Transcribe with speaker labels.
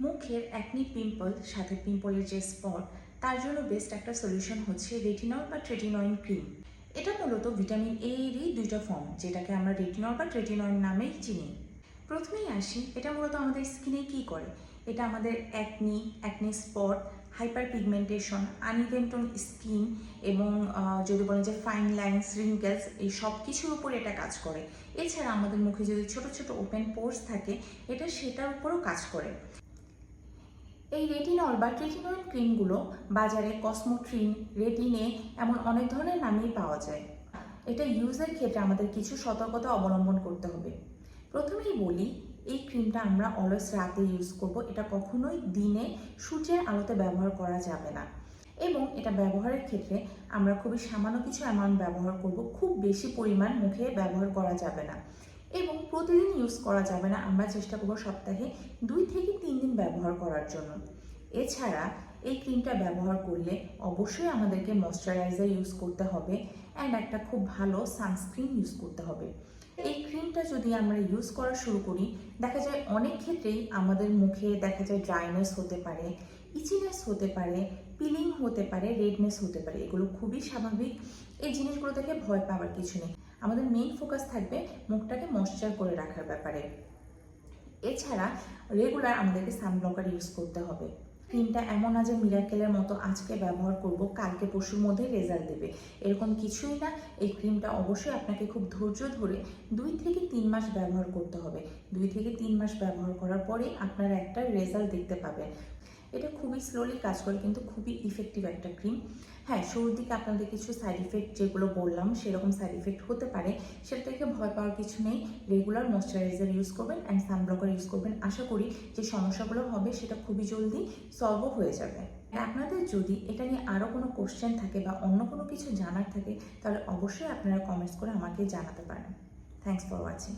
Speaker 1: মুখের acne pimple সাথে পিম্পলের যে স্পট তার জন্য বেস্ট একটা সলিউশন হচ্ছে রেটিনল বা ট্রেটিনয়েন ক্রিম। এটা মূলত ভিটামিন এ এরই দুইটা ফর্ম, যেটাকে আমরা রেটিনল বা ট্রেটিনয়েন নামেই চিনি। প্রথমেই আসি, এটা মূলত আমাদের স্কিনে কী করে। এটা আমাদের acne spot, hyper pigmentation, uneven tone skin এবং যদি বলেন যে ফাইন লাইন্স, রিঙ্কেলস, এই সব কিছুর উপর এটা কাজ করে। এছাড়া আমাদের মুখে যদি ছোট ছোট ওপেন পোর্স থাকে, এটা সেটার উপরও কাজ করে। এই রেটিনল বা ট্রেটিনয়েন ক্রিমগুলো বাজারে কসমোট্রিন, রেটিনে এমন অনেক ধরনের নামেই পাওয়া যায়। এটা ইউজের ক্ষেত্রে আমাদের কিছু সতর্কতা অবলম্বন করতে হবে। প্রথমেই বলি, এই ক্রিমটা আমরা অলওয়েজ রাতে ইউজ করব। এটা কখনোই দিনে সূর্যের আলোতে ব্যবহার করা যাবে না। এবং এটা ব্যবহারের ক্ষেত্রে আমরা খুবই সামান্য কিছু অ্যামাউন্ট ব্যবহার করব, খুব বেশি পরিমাণ মুখে ব্যবহার করা যাবে না। এবং প্রতিদিন ইউজ করা যাবে না, আমরা চেষ্টা করব সপ্তাহে 2 থেকে 3 দিন ব্যবহার করার জন্য। এছাড়া এই ক্রিমটা ব্যবহার করলে অবশ্যই আমাদেরকে ময়শ্চারাইজার ইউজ করতে হবে অ্যান্ড একটা খুব ভালো সানস্ক্রিন ইউজ করতে হবে। এই ক্রিমটা যদি আমরা ইউজ করা শুরু করি, দেখা যায় অনেক ক্ষেত্রেই আমাদের মুখে দেখা যায় ড্রাইনেস হতে পারে, ইচিনেস হতে পারে, পিলিং হতে পারে, রেডনেস হতে পারে। এগুলো খুবই স্বাভাবিক, এই জিনিসগুলো থেকে ভয় পাওয়ার কিছু নেই। আমাদের মেইন ফোকাস থাকবে মুখটাকে ময়শ্চার করে রাখার ব্যাপারে। এছাড়া রেগুলার আমাদেরকে সানব্লকার ইউজ করতে হবে। ক্রিমটা এমন না যে মিরাকেলের মতো আজকে ব্যবহার করব কালকে পরশুর মধ্যে রেজাল্ট দেবে, এরকম কিছুই না। এই ক্রিমটা অবশ্যই আপনাকে খুব ধৈর্য ধরে 2 থেকে 3 মাস ব্যবহার করতে হবে। 2 থেকে 3 মাস ব্যবহার করার পরে আপনারা একটা রেজাল্ট দেখতে পাবেন। এটা খুবই স্লোলি কাজ করে, কিন্তু খুবই ইফেক্টিভ একটা ক্রিম। হ্যাঁ, শুরুর দিকে আপনাদের কিছু সাইড ইফেক্ট যেগুলো বললাম সেরকম সাইড ইফেক্ট হতে পারে, সেটা থেকে ভয় পাওয়ার কিছু নেই। রেগুলার ময়শ্চারাইজার ইউজ করবেন অ্যান্ড সানব্লকার ইউজ করবেন। আশা করি যে সমস্যাগুলো হবে সেটা খুবই জলদি সলভও হয়ে যাবে। আপনাদের যদি এটা নিয়ে আরও কোনো কোশ্চেন থাকে বা অন্য কোনো কিছু জানার থাকে, তাহলে অবশ্যই আপনারা কমেন্টস করে আমাকে জানাতে পারেন। Thanks for watching.